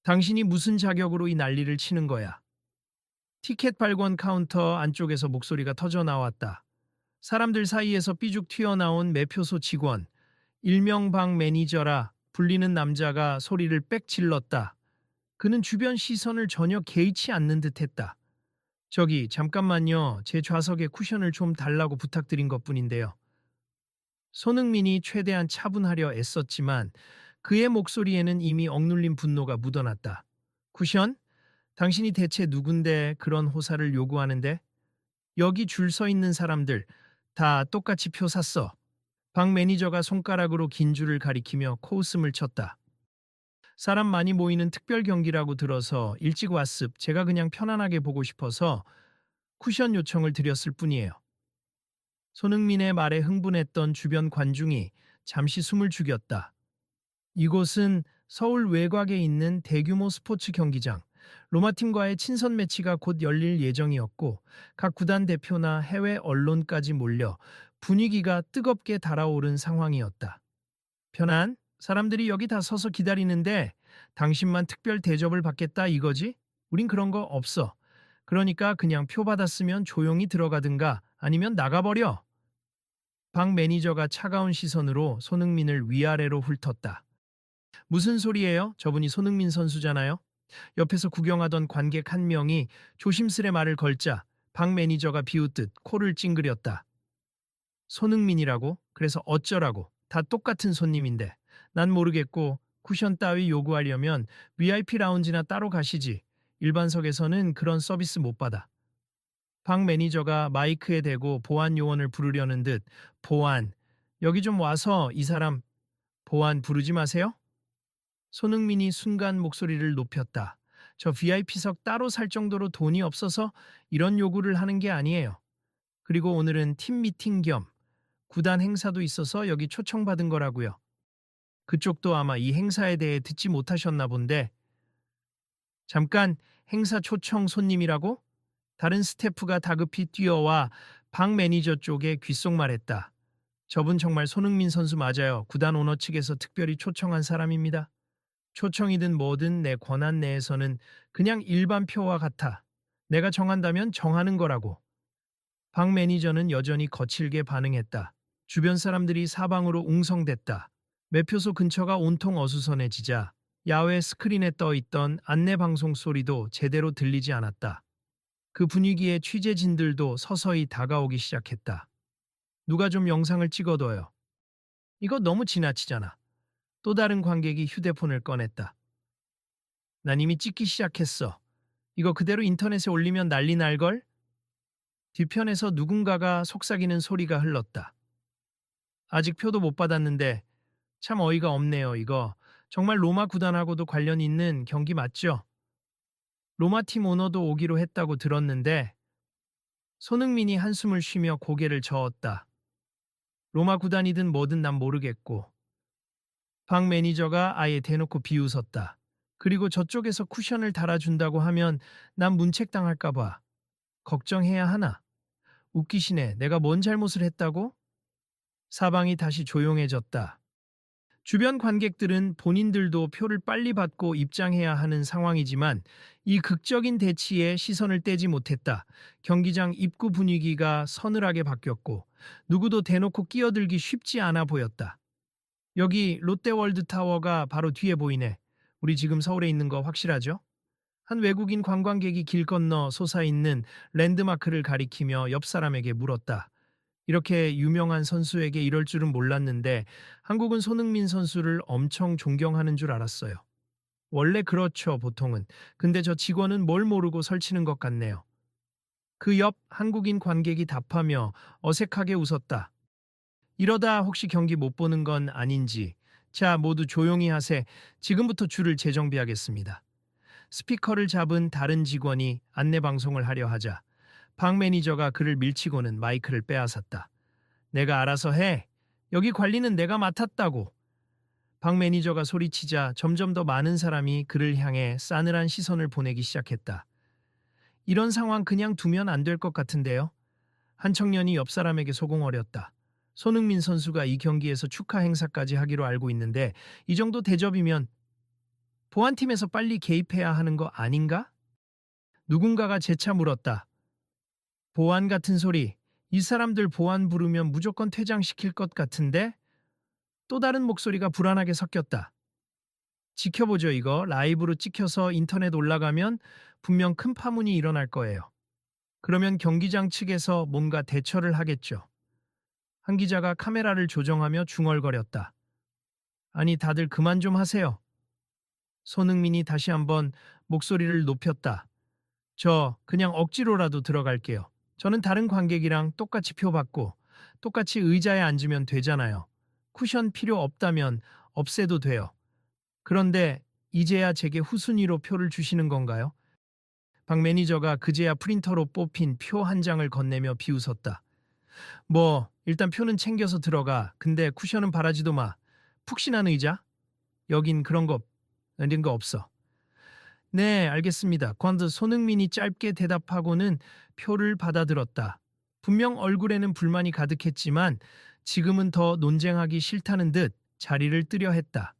당신이 무슨 자격으로 이 난리를 치는 거야? 티켓 발권 카운터 안쪽에서 목소리가 터져 나왔다. 사람들 사이에서 삐죽 튀어나온 매표소 직원, 일명 방 매니저라 불리는 남자가 소리를 빽 질렀다. 그는 주변 시선을 전혀 개의치 않는 듯했다. 저기 잠깐만요. 제 좌석에 쿠션을 좀 달라고 부탁드린 것뿐인데요. 손흥민이 최대한 차분하려 애썼지만 그의 목소리에는 이미 억눌린 분노가 묻어났다. 쿠션? 당신이 대체 누군데 그런 호사를 요구하는데? 여기 줄 서 있는 사람들 다 똑같이 표 샀어. 방 매니저가 손가락으로 긴 줄을 가리키며 코웃음을 쳤다. 사람 많이 모이는 특별 경기라고 들어서 일찍 왔습. 제가 그냥 편안하게 보고 싶어서 쿠션 요청을 드렸을 뿐이에요. 손흥민의 말에 흥분했던 주변 관중이 잠시 숨을 죽였다. 이곳은 서울 외곽에 있는 대규모 스포츠 경기장, 로마팀과의 친선 매치가 곧 열릴 예정이었고 각 구단 대표나 해외 언론까지 몰려 분위기가 뜨겁게 달아오른 상황이었다. 편안? 사람들이 여기 다 서서 기다리는데 당신만 특별 대접을 받겠다 이거지? 우린 그런 거 없어. 그러니까 그냥 표 받았으면 조용히 들어가든가 아니면 나가버려. 방 매니저가 차가운 시선으로 손흥민을 위아래로 훑었다. 무슨 소리예요? 저분이 손흥민 선수잖아요. 옆에서 구경하던 관객 한 명이 조심스레 말을 걸자 방 매니저가 비웃듯 코를 찡그렸다. 손흥민이라고? 그래서 어쩌라고? 다 똑같은 손님인데. 난 모르겠고 쿠션 따위 요구하려면 VIP 라운지나 따로 가시지. 일반석에서는 그런 서비스 못 받아. 방 매니저가 마이크에 대고 보안 요원을 부르려는 듯 보안, 여기 좀 와서 이 사람 보안 부르지 마세요? 손흥민이 순간 목소리를 높였다. 저 VIP석 따로 살 정도로 돈이 없어서 이런 요구를 하는 게 아니에요. 그리고 오늘은 팀 미팅 겸 구단 행사도 있어서 여기 초청받은 거라고요. 그쪽도 아마 이 행사에 대해 듣지 못하셨나 본데 잠깐 행사 초청 손님이라고? 다른 스태프가 다급히 뛰어와 방 매니저 쪽에 귓속말했다. 저분 정말 손흥민 선수 맞아요. 구단 오너 측에서 특별히 초청한 사람입니다. 초청이든 뭐든 내 권한 내에서는 그냥 일반 표와 같아. 내가 정한다면 정하는 거라고. 방 매니저는 여전히 거칠게 반응했다. 주변 사람들이 사방으로 웅성댔다. 매표소 근처가 온통 어수선해지자 야외 스크린에 떠 있던 안내 방송 소리도 제대로 들리지 않았다. 그 분위기에 취재진들도 서서히 다가오기 시작했다. 누가 좀 영상을 찍어둬요. 이거 너무 지나치잖아. 또 다른 관객이 휴대폰을 꺼냈다. 난 이미 찍기 시작했어. 이거 그대로 인터넷에 올리면 난리 날걸? 뒤편에서 누군가가 속삭이는 소리가 흘렀다. 아직 표도 못 받았는데 참 어이가 없네요, 이거. 정말 로마 구단하고도 관련 있는 경기 맞죠? 로마 팀 오너도 오기로 했다고 들었는데 손흥민이 한숨을 쉬며 고개를 저었다. 로마 구단이든 뭐든 난 모르겠고. 방 매니저가 아예 대놓고 비웃었다. 그리고 저쪽에서 쿠션을 달아준다고 하면 난 문책당할까 봐. 걱정해야 하나? 웃기시네. 내가 뭔 잘못을 했다고? 사방이 다시 조용해졌다. 주변 관객들은 본인들도 표를 빨리 받고 입장해야 하는 상황이지만 이 극적인 대치에 시선을 떼지 못했다. 경기장 입구 분위기가 서늘하게 바뀌었고 누구도 대놓고 끼어들기 쉽지 않아 보였다. 여기 롯데월드타워가 바로 뒤에 보이네. 우리 지금 서울에 있는 거 확실하죠? 한 외국인 관광객이 길 건너 솟아있는 랜드마크를 가리키며 옆 사람에게 물었다. 이렇게 유명한 선수에게 이럴 줄은 몰랐는데 한국은 손흥민 선수를 엄청 존경하는 줄 알았어요. 원래 그렇죠, 보통은. 근데 저 직원은 뭘 모르고 설치는 것 같네요. 그 옆 한국인 관객이 답하며 어색하게 웃었다. 이러다 혹시 경기 못 보는 건 아닌지. 자, 모두 조용히 하세. 지금부터 줄을 재정비하겠습니다. 스피커를 잡은 다른 직원이 안내 방송을 하려 하자 방 매니저가 그를 밀치고는 마이크를 빼앗았다. 내가 알아서 해. 여기 관리는 내가 맡았다고. 방 매니저가 소리치자 점점 더 많은 사람이 그를 향해 싸늘한 시선을 보내기 시작했다. 이런 상황 그냥 두면 안 될 것 같은데요. 한 청년이 옆 사람에게 소공어렸다. 손흥민 선수가 이 경기에서 축하 행사까지 하기로 알고 있는데 이 정도 대접이면 보안팀에서 빨리 개입해야 하는 거 아닌가? 누군가가 재차 물었다. 보안 같은 소리. 이 사람들 보안 부르면 무조건 퇴장시킬 것 같은데? 또 다른 목소리가 불안하게 섞였다. 지켜보죠, 이거. 라이브로 찍혀서 인터넷 올라가면 분명 큰 파문이 일어날 거예요. 그러면 경기장 측에서 뭔가 대처를 하겠죠. 한 기자가 카메라를 조정하며 중얼거렸다. 아니, 다들 그만 좀 하세요. 손흥민이 다시 한번 목소리를 높였다. 저 그냥 억지로라도 들어갈게요. 저는 다른 관객이랑 똑같이 표 받고 똑같이 의자에 앉으면 되잖아요. 쿠션 필요 없다면 없애도 돼요. 그런데 이제야 제게 후순위로 표를 주시는 건가요? 박 매니저가 그제야 프린터로 뽑힌 표 한 장을 건네며 비웃었다. 뭐 일단 표는 챙겨서 들어가. 근데 쿠션은 바라지도 마. 푹신한 의자? 여긴 이런 거 없어. 네, 알겠습니다. 퀀드 손흥민이 짧게 대답하고는 표를 받아들었다. 분명 얼굴에는 불만이 가득했지만 지금은 더 논쟁하기 싫다는 듯 자리를 뜨려 했다.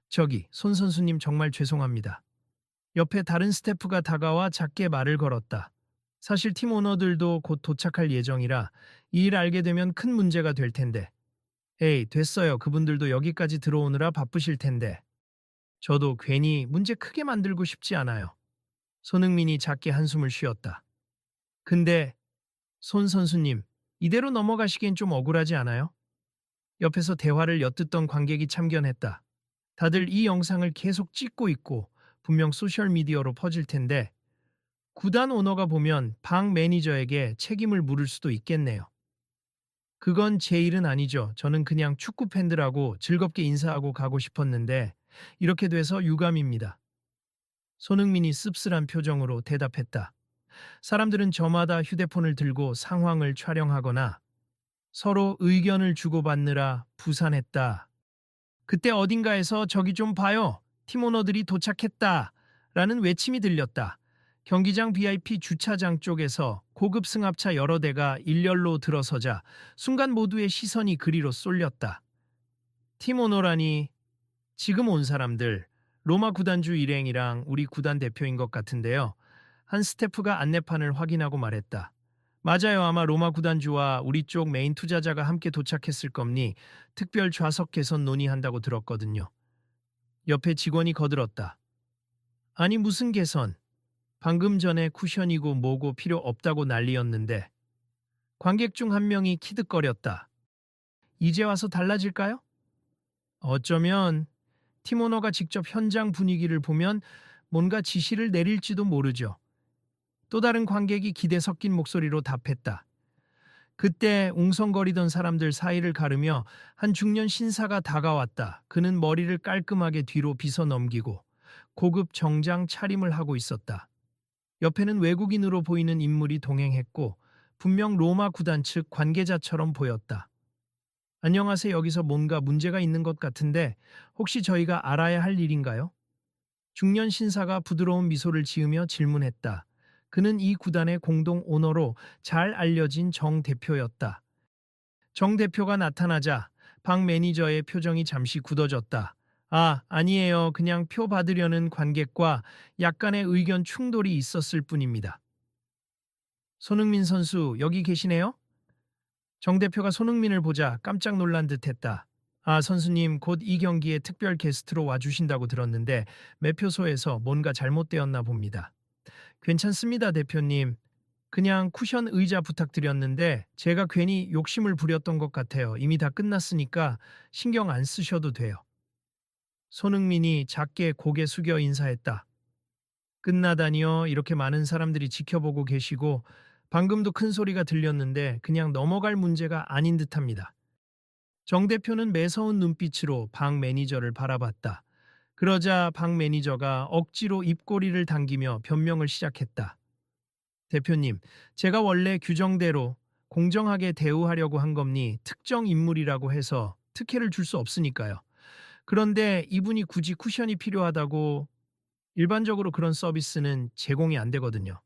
저기, 손 선수님 정말 죄송합니다. 옆에 다른 스태프가 다가와 작게 말을 걸었다. 사실 팀 오너들도 곧 도착할 예정이라 이 일 알게 되면 큰 문제가 될 텐데. 에이, 됐어요. 그분들도 여기까지 들어오느라 바쁘실 텐데. 저도 괜히 문제 크게 만들고 싶지 않아요. 손흥민이 작게 한숨을 쉬었다. 근데 손 선수님, 이대로 넘어가시기엔 좀 억울하지 않아요? 옆에서 대화를 엿듣던 관객이 참견했다. 다들 이 영상을 계속 찍고 있고 분명 소셜미디어로 퍼질 텐데 구단 오너가 보면 박 매니저에게 책임을 물을 수도 있겠네요. 그건 제 일은 아니죠. 저는 그냥 축구 팬들하고 즐겁게 인사하고 가고 싶었는데 이렇게 돼서 유감입니다. 손흥민이 씁쓸한 표정으로 대답했다. 사람들은 저마다 휴대폰을 들고 상황을 촬영하거나 서로 의견을 주고받느라 부산했다. 그때 어딘가에서 저기 좀 봐요. 팀 오너들이 도착했다. 라는 외침이 들렸다. 경기장 VIP 주차장 쪽에서 고급 승합차 여러 대가 일렬로 들어서자 순간 모두의 시선이 그리로 쏠렸다. 팀 오너라니 지금 온 사람들 로마 구단주 일행이랑 우리 구단 대표인 것 같은데요. 한 스태프가 안내판을 확인하고 말했다. 맞아요. 아마 로마 구단주와 우리 쪽 메인 투자자가 함께 도착했을 겁니. 특별 좌석 개선 논의한다고 들었거든요. 옆에 직원이 거들었다. 아니 무슨 개선? 방금 전에 쿠션이고 뭐고 필요 없다고 난리였는데. 관객 중 한 명이 키득거렸다. 이제 와서 달라질까요? 어쩌면 팀 오너가 직접 현장 분위기를 보면 뭔가 지시를 내릴지도 모르죠. 또 다른 관객이 기대 섞인 목소리로 답했다. 그때 웅성거리던 사람들 사이를 가르며 한 중년 신사가 다가왔다. 그는 머리를 깔끔하게 뒤로 빗어 넘기고 고급 정장 차림을 하고 있었다. 옆에는 외국인으로 보이는 인물이 동행했고 분명 로마 구단 측 관계자처럼 보였다. 안녕하세요. 여기서 뭔가 문제가 있는 것 같은데 혹시 저희가 알아야 할 일인가요? 중년 신사가 부드러운 미소를 지으며 질문했다. 그는 이 구단의 공동 오너로 잘 알려진 정 대표였다. 정 대표가 나타나자 박 매니저의 표정이 잠시 굳어졌다. 아, 아니에요. 그냥 표 받으려는 관객과 약간의 의견 충돌이 있었을 뿐입니다. 손흥민 선수 여기 계시네요? 정 대표가 손흥민을 보자 깜짝 놀란 듯했다. 아, 선수님 곧 이 경기에 특별 게스트로 와주신다고 들었는데 매표소에서 뭔가 잘못되었나 봅니다. 괜찮습니다, 대표님. 그냥 쿠션 의자 부탁드렸는데 제가 괜히 욕심을 부렸던 것 같아요. 이미 다 끝났으니까 신경 안 쓰셔도 돼요. 손흥민이 작게 고개 숙여 인사했다. 끝나다니요. 이렇게 많은 사람들이 지켜보고 계시고 방금도 큰 소리가 들렸는데 그냥 넘어갈 문제가 아닌 듯합니다. 정 대표는 매서운 눈빛으로 박 매니저를 바라봤다. 그러자 박 매니저가 억지로 입꼬리를 당기며 변명을 시작했다. 대표님, 제가 원래 규정대로 공정하게 대우하려고 한 겁니 특정 인물이라고 해서 특혜를 줄 수 없으니까요. 그런데 이분이 굳이 쿠션이 필요하다고 일반적으로 그런 서비스는 제공이 안 되거든요.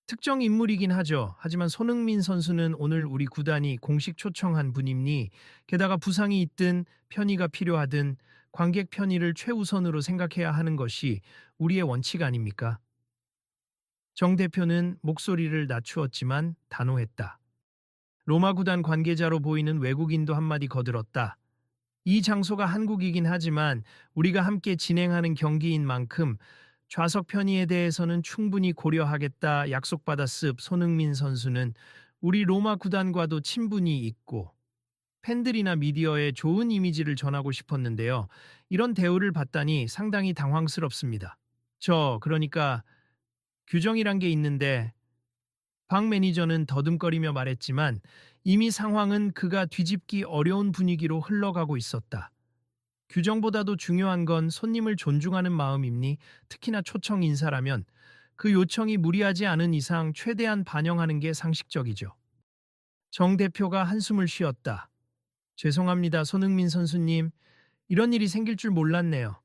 특정 인물이긴 하죠. 하지만 손흥민 선수는 오늘 우리 구단이 공식 초청한 분이니 게다가 부상이 있든 편의가 필요하든 관객 편의를 최우선으로 생각해야 하는 것이 우리의 원칙 아닙니까? 정 대표는 목소리를 낮추었지만 단호했다. 로마 구단 관계자로 보이는 외국인도 한마디 거들었다. 이 장소가 한국이긴 하지만 우리가 함께 진행하는 경기인 만큼 좌석 편의에 대해서는 충분히 고려하겠다 약속받았습. 손흥민 선수는 우리 로마 구단과도 친분이 있고 팬들이나 미디어에 좋은 이미지를 전하고 싶었는데요. 이런 대우를 받다니 상당히 당황스럽습니다. 그러니까 규정이란 게 있는데 박 매니저는 더듬거리며 말했지만 이미 상황은 그가 뒤집기 어려운 분위기로 흘러가고 있었다. 규정보다도 중요한 건 손님을 존중하는 마음이니 특히나 초청 인사라면 그 요청이 무리하지 않은 이상 최대한 반영하는 게 상식적이죠. 정 대표가 한숨을 쉬었다. 죄송합니다, 손흥민 선수님. 이런 일이 생길 줄 몰랐네요.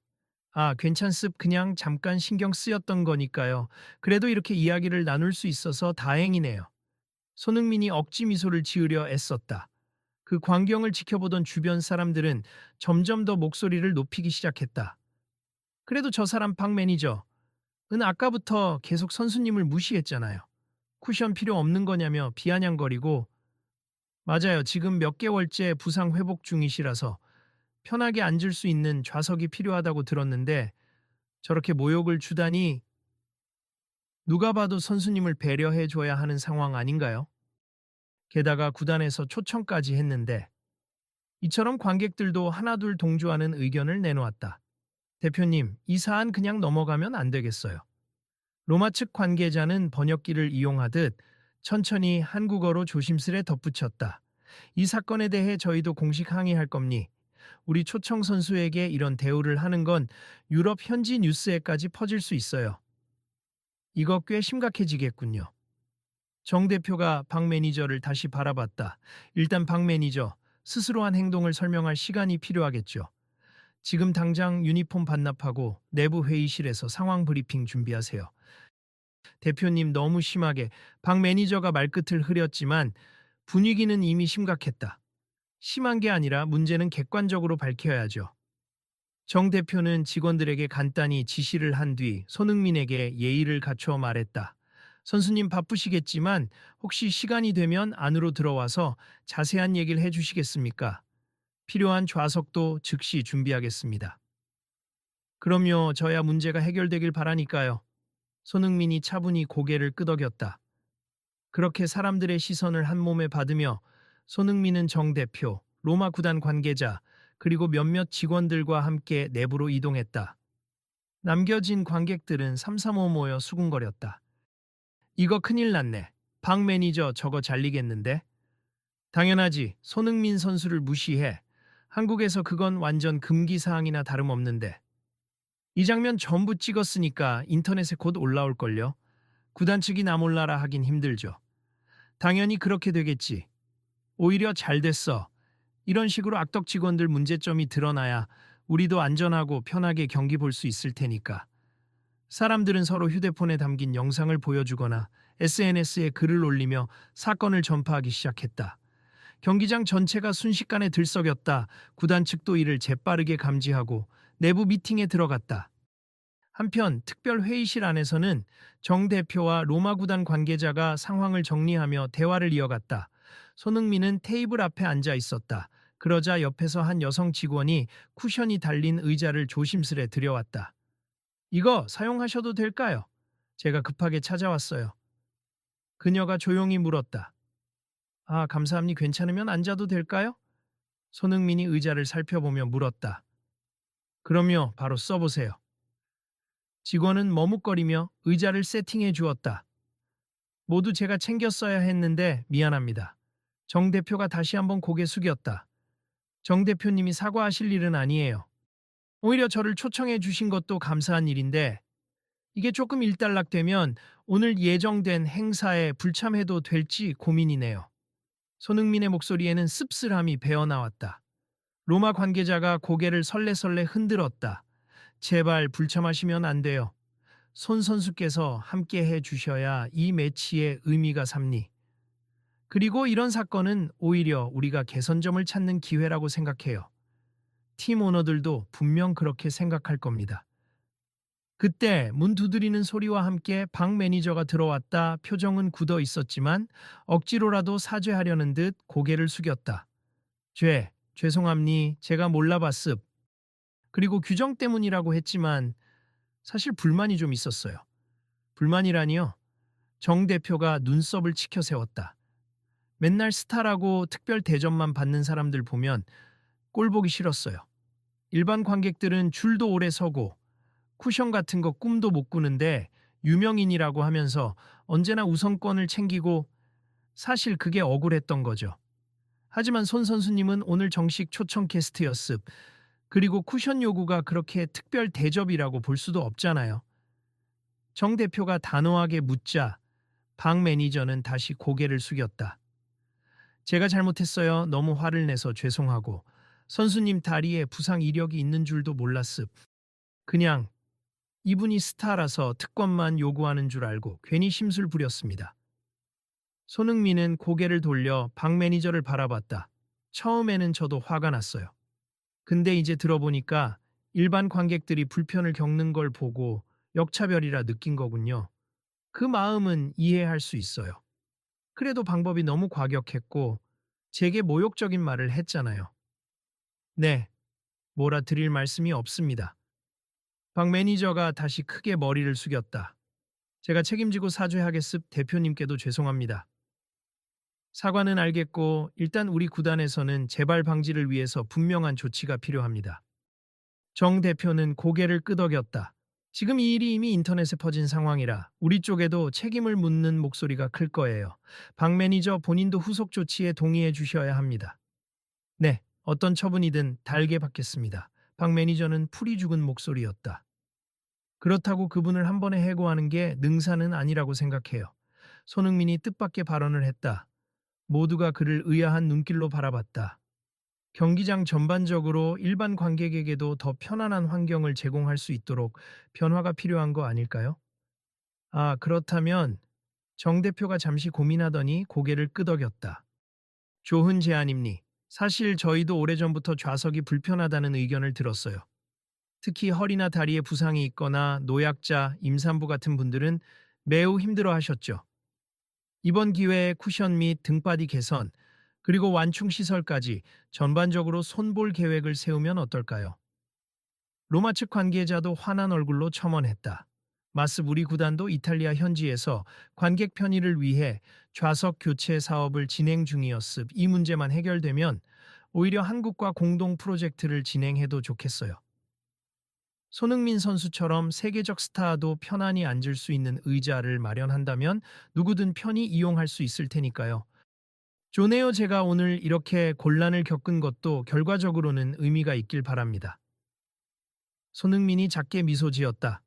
괜찮습. 그냥 잠깐 신경 쓰였던 거니까요. 그래도 이렇게 이야기를 나눌 수 있어서 다행이네요. 손흥민이 억지 미소를 지으려 애썼다. 그 광경을 지켜보던 주변 사람들은 점점 더 목소리를 높이기 시작했다. 그래도 저 사람 박 매니저는 아까부터 계속 선수님을 무시했잖아요. 쿠션 필요 없는 거냐며 비아냥거리고 맞아요. 지금 몇 개월째 부상 회복 중이시라서 편하게 앉을 수 있는 좌석이 필요하다고 들었는데 저렇게 모욕을 주다니 누가 봐도 선수님을 배려해 줘야 하는 상황 아닌가요? 게다가 구단에서 초청까지 했는데 이처럼 관객들도 하나둘 동조하는 의견을 내놓았다. 대표님, 이 사안 그냥 넘어가면 안 되겠어요. 로마 측 관계자는 번역기를 이용하듯 천천히 한국어로 조심스레 덧붙였다. 이 사건에 대해 저희도 공식 항의할 겁니. 우리 초청 선수에게 이런 대우를 하는 건 유럽 현지 뉴스에까지 퍼질 수 있어요. 이거 꽤 심각해지겠군요. 정 대표가 박 매니저를 다시 바라봤다. 일단 박 매니저, 스스로 한 행동을 설명할 시간이 필요하겠죠. 지금 당장 유니폼 반납하고 내부 회의실에서 상황 브리핑 준비하세요. 대표님 너무 심하게 박 매니저가 말끝을 흐렸지만 분위기는 이미 심각했다. 심한 게 아니라 문제는 객관적으로 밝혀야죠. 정 대표는 직원들에게 간단히 지시를 한 뒤 손흥민에게 예의를 갖춰 말했다. 선수님 바쁘시겠지만 혹시 시간이 되면 안으로 들어와서 자세한 얘기를 해주시겠습니까? 필요한 좌석도 즉시 준비하겠습니다. 그럼요, 저야 문제가 해결되길 바라니까요. 손흥민이 차분히 고개를 끄덕였다. 그렇게 사람들의 시선을 한 몸에 받으며 손흥민은 정 대표, 로마 구단 관계자, 그리고 몇몇 직원들과 함께 내부로 이동했다. 남겨진 관객들은 삼삼오오 모여 수군거렸다. 이거 큰일 났네. 박 매니저 저거 잘리겠는데? 당연하지. 손흥민 선수를 무시해. 한국에서 그건 완전 금기 사항이나 다름없는데. 이 장면 전부 찍었으니까 인터넷에 곧 올라올걸요. 구단 측이 나 몰라라 하긴 힘들죠. 당연히 그렇게 되겠지. 오히려 잘 됐어. 이런 식으로 악덕 직원들 문제점이 드러나야 우리도 안전하고 편하게 경기 볼 수 있을 테니까. 사람들은 서로 휴대폰에 담긴 영상을 보여주거나 SNS에 글을 올리며 사건을 전파하기 시작했다. 경기장 전체가 순식간에 들썩였다. 구단 측도 이를 재빠르게 감지하고 내부 미팅에 들어갔다. 한편 특별 회의실 안에서는 정 대표와 로마 구단 관계자가 상황을 정리하며 대화를 이어갔다. 손흥민은 테이블 앞에 앉아 있었다. 그러자 옆에서 한 여성 직원이 쿠션이 달린 의자를 조심스레 들여왔다. 이거 사용하셔도 될까요? 제가 급하게 찾아왔어요. 그녀가 조용히 물었다. 감사합니다. 괜찮으면 앉아도 될까요? 손흥민이 의자를 살펴보며 물었다. 그럼요, 바로 써보세요. 직원은 머뭇거리며 의자를 세팅해 주었다. 모두 제가 챙겼어야 했는데 미안합니다. 정 대표가 다시 한번 고개 숙였다. 정 대표님이 사과하실 일은 아니에요. 오히려 저를 초청해 주신 것도 감사한 일인데 이게 조금 일단락되면 오늘 예정된 행사에 불참해도 될지 고민이네요. 손흥민의 목소리에는 씁쓸함이 배어나왔다. 로마 관계자가 고개를 설레설레 흔들었다. 제발 불참하시면 안 돼요. 손 선수께서 함께 해 주셔야 이 매치의 의미가 삽니. 그리고 이런 사건은 오히려 우리가 개선점을 찾는 기회라고 생각해요. 팀 오너들도 분명 그렇게 생각할 겁니다. 그때 문 두드리는 소리와 함께 방 매니저가 들어왔다. 표정은 굳어 있었지만 억지로라도 사죄하려는 듯 고개를 숙였다. 죄송합니. 제가 몰라봤습. 그리고 규정 때문이라고 했지만 사실 불만이 좀 있었어요. 불만이라니요? 정 대표가 눈썹을 치켜 세웠다. 맨날 스타라고 특별 대접만 받는 사람들 보면 꼴 보기 싫었어요. 일반 관객들은 줄도 오래 서고 쿠션 같은 거 꿈도 못 꾸는데 유명인이라고 하면서 언제나 우선권을 챙기고 사실 그게 억울했던 거죠. 하지만 손 선수님은 오늘 정식 초청 게스트였습. 그리고 쿠션 요구가 그렇게 특별 대접이라고 볼 수도 없잖아요. 정 대표가 단호하게 묻자 방 매니저는 다시 고개를 숙였다. 제가 잘못했어요. 너무 화를 내서 죄송하고 선수님 다리에 부상 이력이 있는 줄도 몰랐습. 그냥 이분이 스타라서 특권만 요구하는 줄 알고 괜히 심술 부렸습니다. 손흥민은 고개를 돌려 방 매니저를 바라봤다. 처음에는 저도 화가 났어요. 근데 이제 들어보니까 일반 관객들이 불편을 겪는 걸 보고 역차별이라 느낀 거군요. 그 마음은 이해할 수 있어요. 그래도 방법이 너무 과격했고 제게 모욕적인 말을 했잖아요. 네, 뭐라 드릴 말씀이 없습니다. 박 매니저가 다시 크게 머리를 숙였다. 제가 책임지고 사죄하겠습. 대표님께도 죄송합니다. 사과는 알겠고 일단 우리 구단에서는 재발 방지를 위해서 분명한 조치가 필요합니다. 정 대표는 고개를 끄덕였다. 지금 이 일이 이미 인터넷에 퍼진 상황이라 우리 쪽에도 책임을 묻는 목소리가 클 거예요. 박 매니저 본인도 후속 조치에 동의해 주셔야 합니다. 네, 어떤 처분이든 달게 받겠습니다. 박 매니저는 풀이 죽은 목소리였다. 그렇다고 그분을 한 번에 해고하는 게 능사는 아니라고 생각해요. 손흥민이 뜻밖의 발언을 했다. 모두가 그를 의아한 눈길로 바라봤다. 경기장 전반적으로 일반 관객에게도 더 편안한 환경을 제공할 수 있도록 변화가 필요한 거 아닐까요? 아, 그렇다면 정 대표가 잠시 고민하더니 고개를 끄덕였다. 좋은 제안입니. 사실 저희도 오래전부터 좌석이 불편하다는 의견을 들었어요. 특히 허리나 다리에 부상이 있거나 노약자, 임산부 같은 분들은 매우 힘들어 하셨죠. 이번 기회에 쿠션 및 등받이 개선, 그리고 완충 시설까지 전반적으로 손볼 계획을 세우면 어떨까요? 로마 측 관계자도 환한 얼굴로 첨언했다. 마스 우리 구단도 이탈리아 현지에서 관객 편의를 위해 좌석 교체 사업을 진행 중이었습. 이 문제만 해결되면 오히려 한국과 공동 프로젝트를 진행해도 좋겠어요. 손흥민 선수처럼 세계적 스타도 편안히 앉을 수 있는 의자를 마련한다면 누구든 편히 이용할 수 있을 테니까요. 좋네요. 제가 오늘 이렇게 곤란을 겪은 것도 결과적으로는 의미가 있길 바랍니다. 손흥민이 작게 미소 지었다.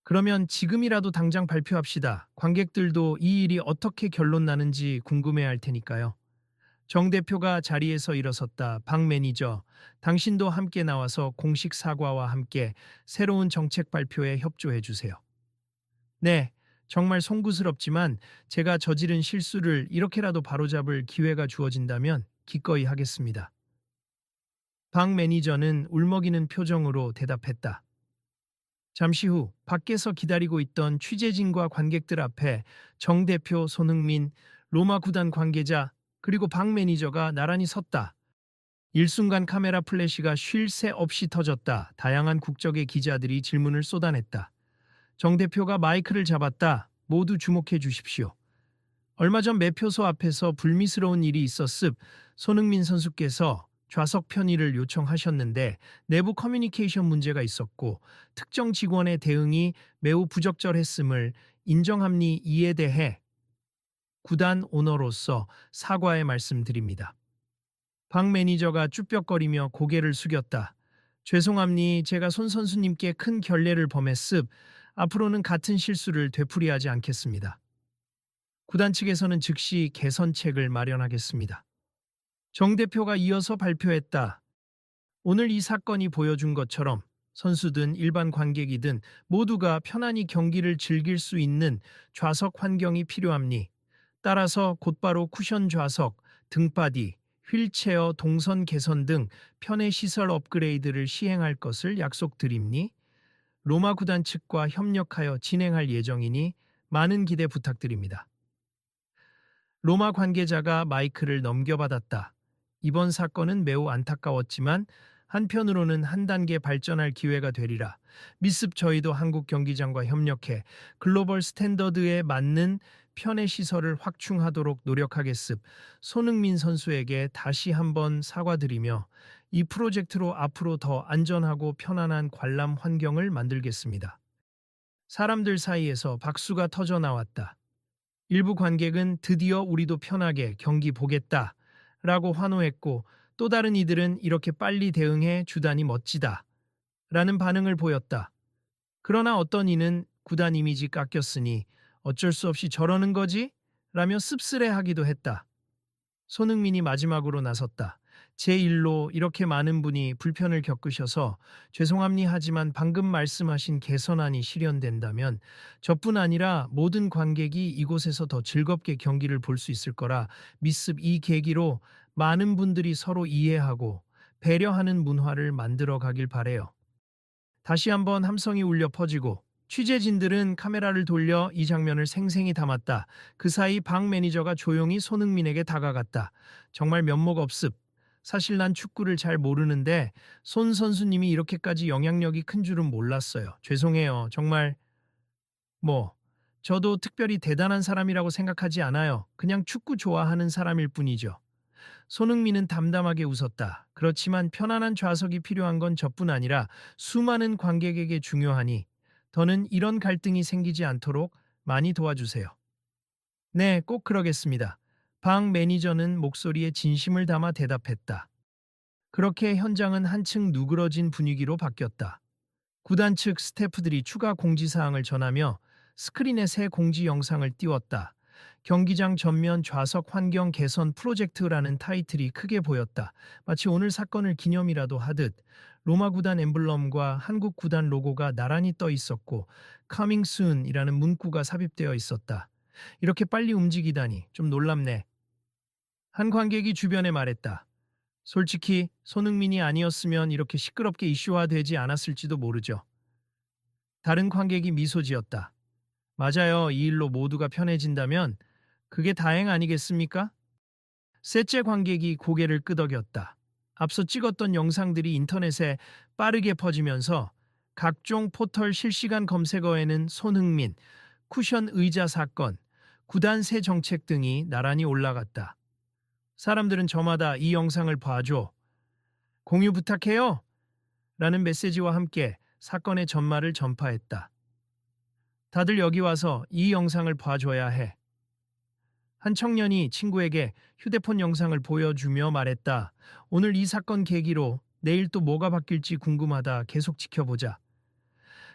그러면 지금이라도 당장 발표합시다. 관객들도 이 일이 어떻게 결론 나는지 궁금해할 테니까요. 정 대표가 자리에서 일어섰다. 박 매니저, 당신도 함께 나와서 공식 사과와 함께 새로운 정책 발표에 협조해 주세요. 네, 정말 송구스럽지만 제가 저지른 실수를 이렇게라도 바로잡을 기회가 주어진다면 기꺼이 하겠습니다. 박 매니저는 울먹이는 표정으로 대답했다. 잠시 후 밖에서 기다리고 있던 취재진과 관객들 앞에 정 대표, 손흥민, 로마 구단 관계자, 그리고 박 매니저가 나란히 섰다. 일순간 카메라 플래시가 쉴 새 없이 터졌다. 다양한 국적의 기자들이 질문을 쏟아냈다. 정 대표가 마이크를 잡았다. 모두 주목해 주십시오. 얼마 전 매표소 앞에서 불미스러운 일이 있었습. 손흥민 선수께서 좌석 편의를 요청하셨는데 내부 커뮤니케이션 문제가 있었고 특정 직원의 대응이 매우 부적절했음을 인정합니. 이에 대해 구단 오너로서 사과의 말씀드립니다. 박 매니저가 쭈뼛거리며 고개를 숙였다. 죄송합니. 제가 손 선수님께 큰 결례를 범했습. 앞으로는 같은 실수를 되풀이하지 않겠습니다. 구단 측에서는 즉시 개선책을 마련하겠습니다. 정 대표가 이어서 발표했다. 오늘 이 사건이 보여준 것처럼 선수든 일반 관객이든 모두가 편안히 경기를 즐길 수 있는 좌석 환경이 필요합니. 따라서 곧바로 쿠션 좌석, 등받이, 휠체어 동선 개선 등 편의 시설 업그레이드를 시행할 것을 약속드립니? 로마 구단 측과 협력하여 진행할 예정이니 많은 기대 부탁드립니다. 로마 관계자가 마이크를 넘겨받았다. 이번 사건은 매우 안타까웠지만 한편으로는 한 단계 발전할 기회가 되리라. 미습 저희도 한국 경기장과 협력해 글로벌 스탠더드에 맞는 편의 시설을 확충하도록 노력하겠습. 손흥민 선수에게 다시 한번 사과드리며 이 프로젝트로 앞으로 더 안전하고 편안한 관람 환경을 만들겠습니다. 사람들 사이에서 박수가 터져 나왔다. 일부 관객은 드디어 우리도 편하게 경기 보겠다 라고 환호했고, 또 다른 이들은 이렇게 빨리 대응해 주다니 멋지다 라는 반응을 보였다. 그러나 어떤 이는 구단 이미지 깎였으니 어쩔 수 없이 저러는 거지? 라며 씁쓸해하기도 했다. 손흥민이 마지막으로 나섰다. 제1로 이렇게 많은 분이 불편을 겪으셔서 죄송합니 하지만 방금 말씀하신 개선안이 실현된다면 저뿐 아니라 모든 관객이 이곳에서 더 즐겁게 경기를 볼 수 있을 거라 믿습. 이 계기로 많은 분들이 서로 이해하고 배려하는 문화를 만들어 가길 바래요. 다시 한번 함성이 울려 퍼지고 취재진들은 카메라를 돌려 이 장면을 생생히 담았다. 그 사이 방 매니저가 조용히 손흥민에게 다가갔다. 정말 면목 없습. 사실 난 축구를 잘 모르는데 손 선수님이 이렇게까지 영향력이 큰 줄은 몰랐어요. 죄송해요. 정말 뭐 저도 특별히 대단한 사람이라고 생각하지 않아요. 그냥 축구 좋아하는 사람일 뿐이죠. 손흥민은 담담하게 웃었다. 그렇지만 편안한 좌석이 필요한 건 저뿐 아니라 수많은 관객에게 중요하니 더는 이런 갈등이 생기지 않도록 많이 도와주세요. 네, 꼭 그러겠습니다. 방 매니저는 목소리에 진심을 담아 대답했다. 그렇게 현장은 한층 누그러진 분위기로 바뀌었다. 구단 측 스태프들이 추가 공지사항을 전하며 스크린에 새 공지 영상을 띄웠다. 경기장 전면 좌석 환경 개선 프로젝트라는 타이틀이 크게 보였다. 마치 오늘 사건을 기념이라도 하듯 로마 구단 엠블럼과 한국 구단 로고가 나란히 떠 있었고 Coming Soon이라는 문구가 삽입되어 있었다. 이렇게 빨리 움직이다니 좀 놀랍네. 한 관객이 주변에 말했다. 솔직히 손흥민이 아니었으면 이렇게 시끄럽게 이슈화되지 않았을지도 모르죠. 다른 관객이 미소 지었다. 맞아요. 이 일로 모두가 편해진다면 그게 다행 아니겠습니까? 셋째 관객이 고개를 끄덕였다. 앞서 찍었던 영상들이 인터넷에 빠르게 퍼지면서 각종 포털 실시간 검색어에는 손흥민, 쿠션 의자 사건, 구단 새 정책 등이 나란히 올라갔다. 사람들은 저마다 이 영상을 봐줘, 공유 부탁해요 라는 메시지와 함께 사건의 전말을 전파했다. 다들 여기 와서 이 영상을 봐줘야 해. 한 청년이 친구에게 휴대폰 영상을 보여주며 말했다. 오늘 이 사건 계기로 내일 또 뭐가 바뀔지 궁금하다. 계속 지켜보자.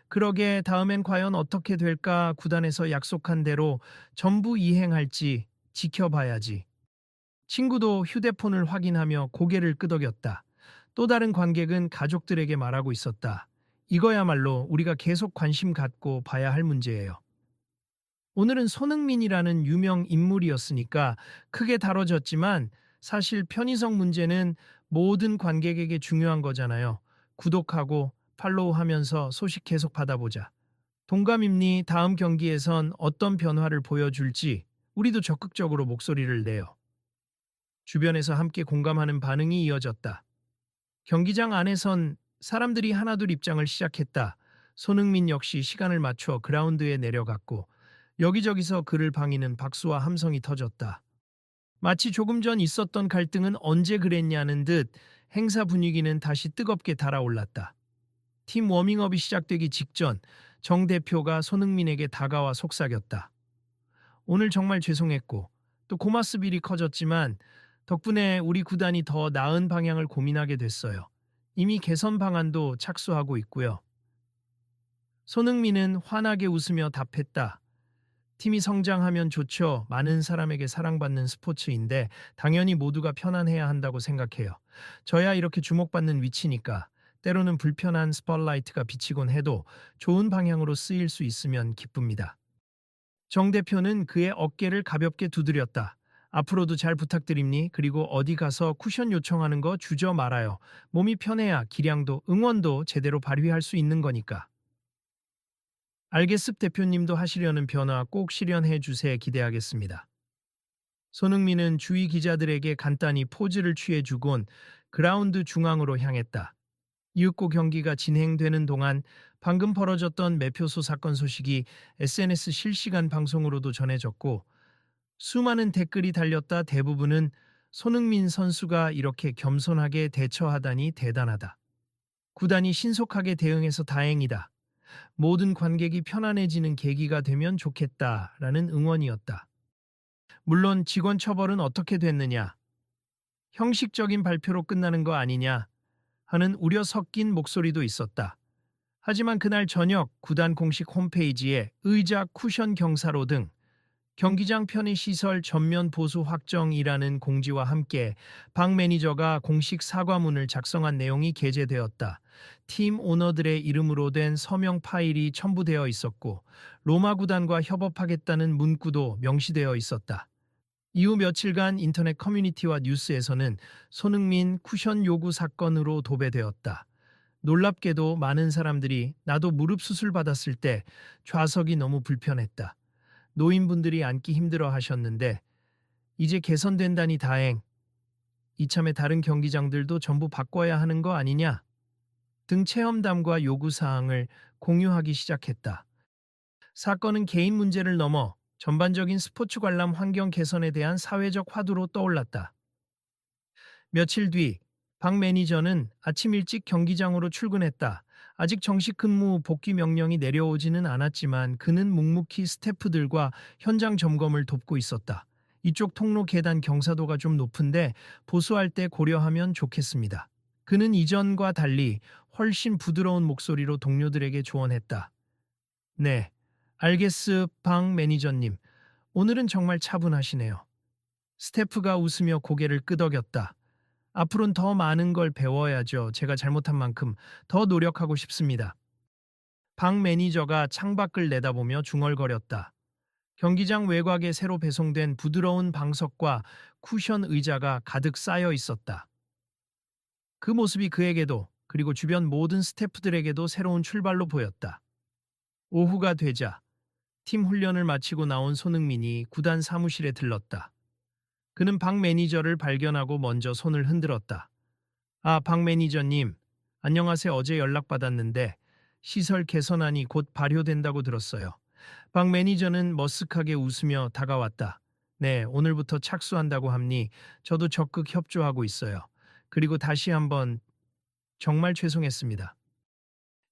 그러게 다음엔 과연 어떻게 될까? 구단에서 약속한 대로 전부 이행할지 지켜봐야지. 친구도 휴대폰을 확인하며 고개를 끄덕였다. 또 다른 관객은 가족들에게 말하고 있었다. 이거야말로 우리가 계속 관심 갖고 봐야 할 문제예요. 오늘은 손흥민이라는 유명 인물이었으니까 크게 다뤄졌지만 사실 편의성 문제는 모든 관객에게 중요한 거잖아요. 구독하고 팔로우하면서 소식 계속 받아보자. 동감입니? 다음 경기에선 어떤 변화를 보여줄지 우리도 적극적으로 목소리를 내요. 주변에서 함께 공감하는 반응이 이어졌다. 경기장 안에선 사람들이 하나둘 입장을 시작했다. 손흥민 역시 시간을 맞춰 그라운드에 내려갔고 여기저기서 그를 방이는 박수와 함성이 터졌다. 마치 조금 전 있었던 갈등은 언제 그랬냐는 듯 행사 분위기는 다시 뜨겁게 달아올랐다. 팀 워밍업이 시작되기 직전 정 대표가 손흥민에게 다가와 속삭였다. 오늘 정말 죄송했고 또 고맙습 일이 커졌지만 덕분에 우리 구단이 더 나은 방향을 고민하게 됐어요. 이미 개선 방안도 착수하고 있고요. 손흥민은 환하게 웃으며 답했다. 팀이 성장하면 좋죠. 많은 사람에게 사랑받는 스포츠인데 당연히 모두가 편안해야 한다고 생각해요. 저야 이렇게 주목받는 위치니까 때로는 불편한 스팟라이트가 비치곤 해도 좋은 방향으로 쓰일 수 있으면 기쁩니다. 정 대표는 그의 어깨를 가볍게 두드렸다. 앞으로도 잘 부탁드립니. 그리고 어디 가서 쿠션 요청하는 거 주저 말아요. 몸이 편해야 기량도 응원도 제대로 발휘할 수 있는 거니까. 알겠습 대표님도 하시려는 변화 꼭 실현해 주세 기대하겠습니다. 손흥민은 주위 기자들에게 간단히 포즈를 취해주곤 그라운드 중앙으로 향했다. 이윽고 경기가 진행되는 동안 방금 벌어졌던 매표소 사건 소식이 SNS 실시간 방송으로도 전해졌고 수많은 댓글이 달렸다. 대부분은 손흥민 선수가 이렇게 겸손하게 대처하다니 대단하다. 구단이 신속하게 대응해서 다행이다. 모든 관객이 편안해지는 계기가 되면 좋겠다라는 응원이었다. 물론 직원 처벌은 어떻게 됐느냐? 형식적인 발표로 끝나는 거 아니냐? 하는 우려 섞인 목소리도 있었다. 하지만 그날 저녁 구단 공식 홈페이지에 의자, 쿠션 경사로 등 경기장 편의 시설 전면 보수 확정이라는 공지와 함께 박 매니저가 공식 사과문을 작성한 내용이 게재되었다. 팀 오너들의 이름으로 된 서명 파일이 첨부되어 있었고 로마 구단과 협업하겠다는 문구도 명시되어 있었다. 이후 며칠간 인터넷 커뮤니티와 뉴스에서는 손흥민 쿠션 요구 사건으로 도배되었다. 놀랍게도 많은 사람들이 나도 무릎 수술 받았을 때 좌석이 너무 불편했다. 노인분들이 앉기 힘들어 하셨는데 이제 개선된다니 다행. 이참에 다른 경기장들도 전부 바꿔야 하는 거 아니냐? 등 체험담과 요구사항을 공유하기 시작했다. 사건은 개인 문제를 넘어 전반적인 스포츠 관람 환경 개선에 대한 사회적 화두로 떠올랐다. 며칠 뒤 박 매니저는 아침 일찍 경기장으로 출근했다. 아직 정식 근무 복귀 명령이 내려오지는 않았지만 그는 묵묵히 스태프들과 현장 점검을 돕고 있었다. 이쪽 통로 계단 경사도가 좀 높은데 보수할 때 고려하면 좋겠습니다. 그는 이전과 달리 훨씬 부드러운 목소리로 동료들에게 조언했다. 네, 알겠스 박 매니저님. 오늘은 정말 차분하시네요. 스태프가 웃으며 고개를 끄덕였다. 앞으로는 더 많은 걸 배워야죠. 제가 잘못한 만큼 더 노력하고 싶습니다. 박 매니저가 창밖을 내다보며 중얼거렸다. 경기장 외곽에 새로 배송된 부드러운 방석과 쿠션 의자가 가득 쌓여 있었다. 그 모습이 그에게도 그리고 주변 모든 스태프들에게도 새로운 출발로 보였다. 오후가 되자 팀 훈련을 마치고 나온 손흥민이 구단 사무실에 들렀다. 그는 박 매니저를 발견하고 먼저 손을 흔들었다. 아, 박 매니저님. 안녕하세요. 어제 연락받았는데 시설 개선안이 곧 발효된다고 들었어요. 박 매니저는 머쓱하게 웃으며 다가왔다. 네, 오늘부터 착수한다고 합니. 저도 적극 협조하고 있어요. 그리고 다시 한번 정말 죄송했습니다.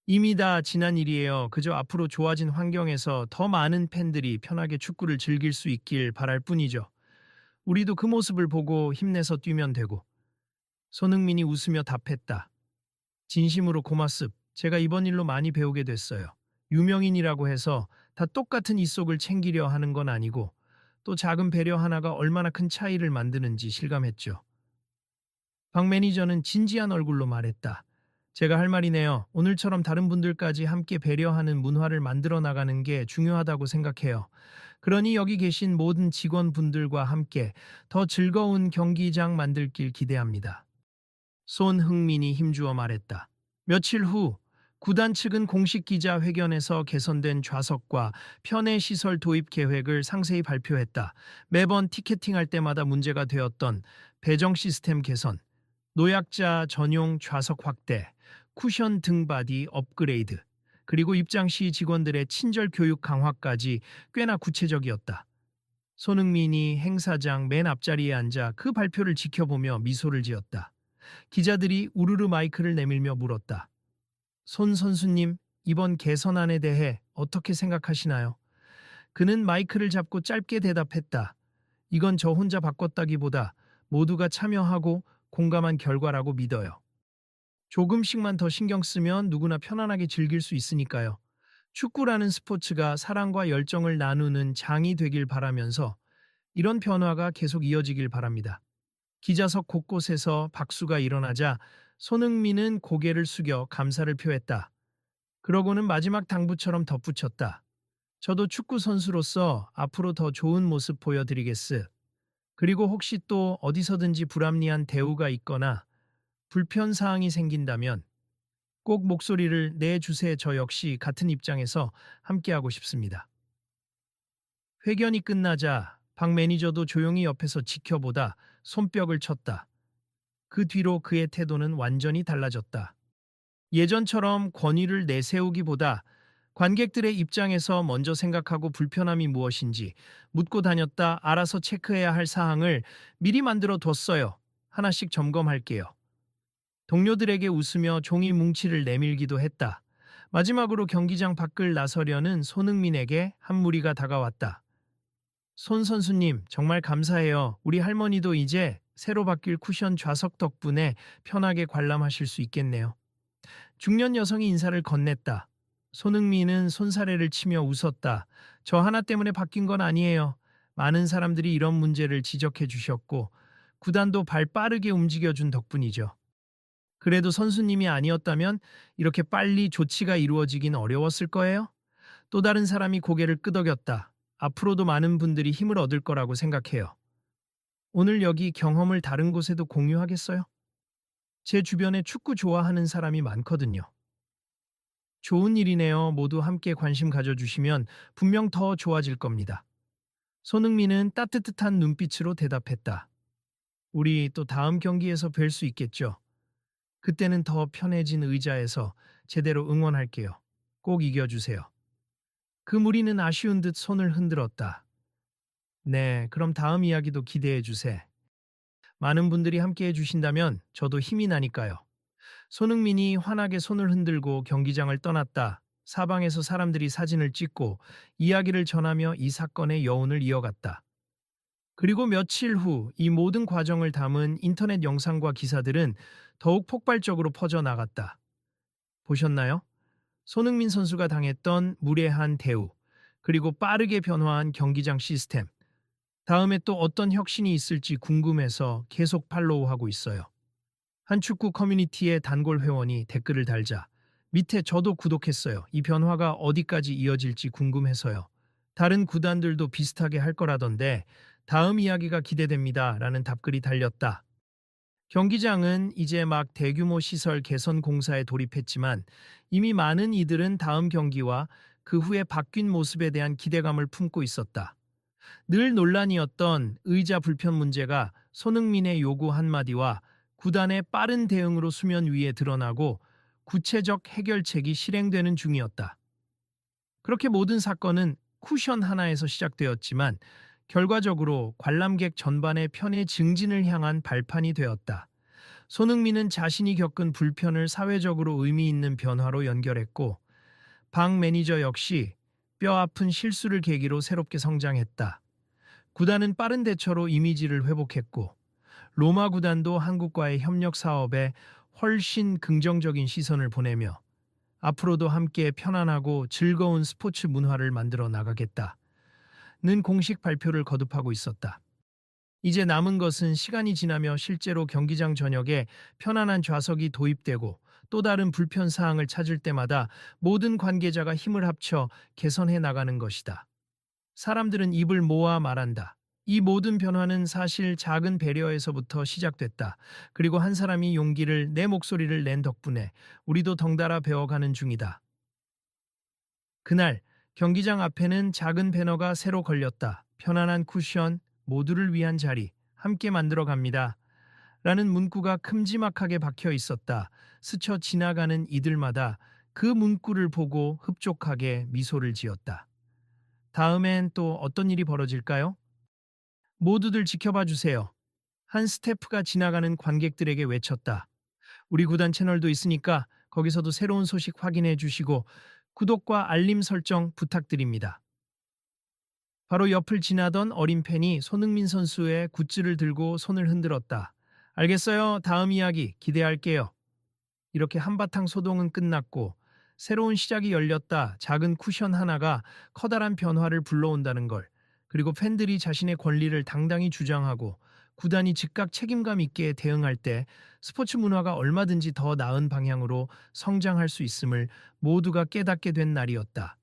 이미 다 지난 일이에요. 그저 앞으로 좋아진 환경에서 더 많은 팬들이 편하게 축구를 즐길 수 있길 바랄 뿐이죠. 우리도 그 모습을 보고 힘내서 뛰면 되고. 손흥민이 웃으며 답했다. 진심으로 고맙습. 제가 이번 일로 많이 배우게 됐어요. 유명인이라고 해서 다 똑같은 이속을 챙기려 하는 건 아니고 또 작은 배려 하나가 얼마나 큰 차이를 만드는지 실감했죠. 박 매니저는 진지한 얼굴로 말했다. 제가 할 말이네요. 오늘처럼 다른 분들까지 함께 배려하는 문화를 만들어 나가는 게 중요하다고 생각해요. 그러니 여기 계신 모든 직원분들과 함께 더 즐거운 경기장 만들길 기대합니다. 손흥민이 힘주어 말했다. 며칠 후 구단 측은 공식 기자회견에서 개선된 좌석과 편의 시설 도입 계획을 상세히 발표했다. 매번 티켓팅할 때마다 문제가 되었던 배정 시스템 개선, 노약자 전용 좌석 확대, 쿠션 등받이 업그레이드, 그리고 입장 시 직원들의 친절 교육 강화까지 꽤나 구체적이었다. 손흥민이 행사장 맨 앞자리에 앉아 그 발표를 지켜보며 미소를 지었다. 기자들이 우르르 마이크를 내밀며 물었다. 손 선수님, 이번 개선안에 대해 어떻게 생각하시나요? 그는 마이크를 잡고 짧게 대답했다. 이건 저 혼자 바꿨다기보다 모두가 참여하고 공감한 결과라고 믿어요. 조금씩만 더 신경 쓰면 누구나 편안하게 즐길 수 있으니까요. 축구라는 스포츠가 사랑과 열정을 나누는 장이 되길 바라면서 이런 변화가 계속 이어지길 바랍니다. 기자석 곳곳에서 박수가 일어나자 손흥민은 고개를 숙여 감사를 표했다. 그러고는 마지막 당부처럼 덧붙였다. 저도 축구 선수로서 앞으로 더 좋은 모습 보여드리겠스. 그리고 혹시 또 어디서든지 불합리한 대우가 있거나 불편 사항이 생긴다면 꼭 목소리를 내주세요. 저 역시 같은 입장에서 함께하고 싶습니다. 회견이 끝나자 박 매니저도 조용히 옆에서 지켜보다 손뼉을 쳤다. 그 뒤로 그의 태도는 완전히 달라졌다. 예전처럼 권위를 내세우기보다 관객들의 입장에서 먼저 생각하고 불편함이 무엇인지 묻고 다녔다. 알아서 체크해야 할 사항을 미리 만들어 뒀어요. 하나씩 점검할게요. 동료들에게 웃으며 종이 뭉치를 내밀기도 했다. 마지막으로 경기장 밖을 나서려는 손흥민에게 한 무리가 다가왔다. 손 선수님, 정말 감사해요. 우리 할머니도 이제 새로 바뀔 쿠션 좌석 덕분에 편하게 관람하실 수 있겠네요. 중년 여성이 인사를 건넸다. 손흥민은 손사래를 치며 웃었다. 저 하나 때문에 바뀐 건 아니에요. 많은 사람들이 이런 문제를 지적해 주셨고 구단도 발 빠르게 움직여준 덕분이죠. 그래도 선수님이 아니었다면 이렇게 빨리 조치가 이루어지긴 어려웠을 거예요. 또 다른 사람이 고개를 끄덕였다. 앞으로도 많은 분들이 힘을 얻을 거라고 생각해요. 오늘 여기 경험을 다른 곳에도 공유하겠어요? 제 주변에 축구 좋아하는 사람이 많거든요. 좋은 일이네요. 모두 함께 관심 가져주시면 분명 더 좋아질 겁니다. 손흥민은 따뜻한 눈빛으로 대답했다. 우리 또 다음 경기에서 뵐 수 있겠죠. 그때는 더 편해진 의자에서 제대로 응원할게요. 꼭 이겨주세요. 그 무리는 아쉬운 듯 손을 흔들었다. 네, 그럼 다음 이야기도 기대해 주세요. 많은 분들이 함께 해주신다면 저도 힘이 나니까요. 손흥민이 환하게 손을 흔들고 경기장을 떠났다. 사방에서 사람들이 사진을 찍고 이야기를 전하며 이 사건의 여운을 이어갔다. 그리고 며칠 후 이 모든 과정을 담은 인터넷 영상과 기사들은 더욱 폭발적으로 퍼져나갔다. 보셨나요? 손흥민 선수가 당했던 무례한 대우, 그리고 빠르게 변화한 경기장 시스템. 다음에 또 어떤 혁신이 있을지 궁금해서 계속 팔로우하고 있어요. 한 축구 커뮤니티의 단골 회원이 댓글을 달자 밑에 저도 구독했어요. 이 변화가 어디까지 이어질지 궁금해서요. 다른 구단들도 비슷하게 할 거라던데 다음 이야기가 기대됩니다. 라는 답글이 달렸다. 경기장은 이제 막 대규모 시설 개선 공사에 돌입했지만 이미 많은 이들은 다음 경기와 그 후에 바뀐 모습에 대한 기대감을 품고 있었다. 늘 논란이었던 의자 불편 문제가 손흥민의 요구 한마디와 구단의 빠른 대응으로 수면 위에 드러나고 구체적 해결책이 실행되는 중이었다. 그렇게 모든 사건은 쿠션 하나에서 시작되었지만 결과적으로 관람객 전반의 편의 증진을 향한 발판이 되었다. 손흥민은 자신이 겪은 불편을 사회적으로 의미 있는 변화로 연결했고 박 매니저 역시 뼈아픈 실수를 계기로 새롭게 성장했다. 구단은 빠른 대처로 이미지를 회복했고 로마 구단도 한국과의 협력 사업에 훨씬 긍정적인 시선을 보내며 앞으로도 함께 편안하고 즐거운 스포츠 문화를 만들어 나가겠다. 는 공식 발표를 거듭하고 있었다. 이제 남은 것은 시간이 지나며 실제로 경기장 전역에 편안한 좌석이 도입되고 또 다른 불편 사항을 찾을 때마다 모든 관계자가 힘을 합쳐 개선해 나가는 것이다. 사람들은 입을 모아 말한다. 이 모든 변화는 사실 작은 배려에서부터 시작됐다. 그리고 한 사람이 용기를 내 목소리를 낸 덕분에 우리도 덩달아 배워가는 중이다. 그날 경기장 앞에는 작은 배너가 새로 걸렸다. 편안한 쿠션, 모두를 위한 자리, 함께 만들어 갑니다. 라는 문구가 큼지막하게 박혀 있었다. 스쳐 지나가는 이들마다 그 문구를 보고 흡족하게 미소를 지었다. 다음엔 또 어떤 일이 벌어질까요? 모두들 지켜봐 주세요. 한 스태프가 지나가는 관객들에게 외쳤다. 우리 구단 채널도 있으니까 거기서도 새로운 소식 확인해 주시고 구독과 알림 설정 부탁드립니다. 바로 옆을 지나던 어린 팬이 손흥민 선수의 굿즈를 들고 손을 흔들었다. 알겠어요. 다음 이야기 기대할게요. 이렇게 한바탕 소동은 끝났고 새로운 시작이 열렸다. 작은 쿠션 하나가 커다란 변화를 불러온다는 걸. 그리고 팬들이 자신의 권리를 당당히 주장하고 구단이 즉각 책임감 있게 대응할 때 스포츠 문화가 얼마든지 더 나은 방향으로 성장할 수 있음을 모두가 깨닫게 된 날이었다.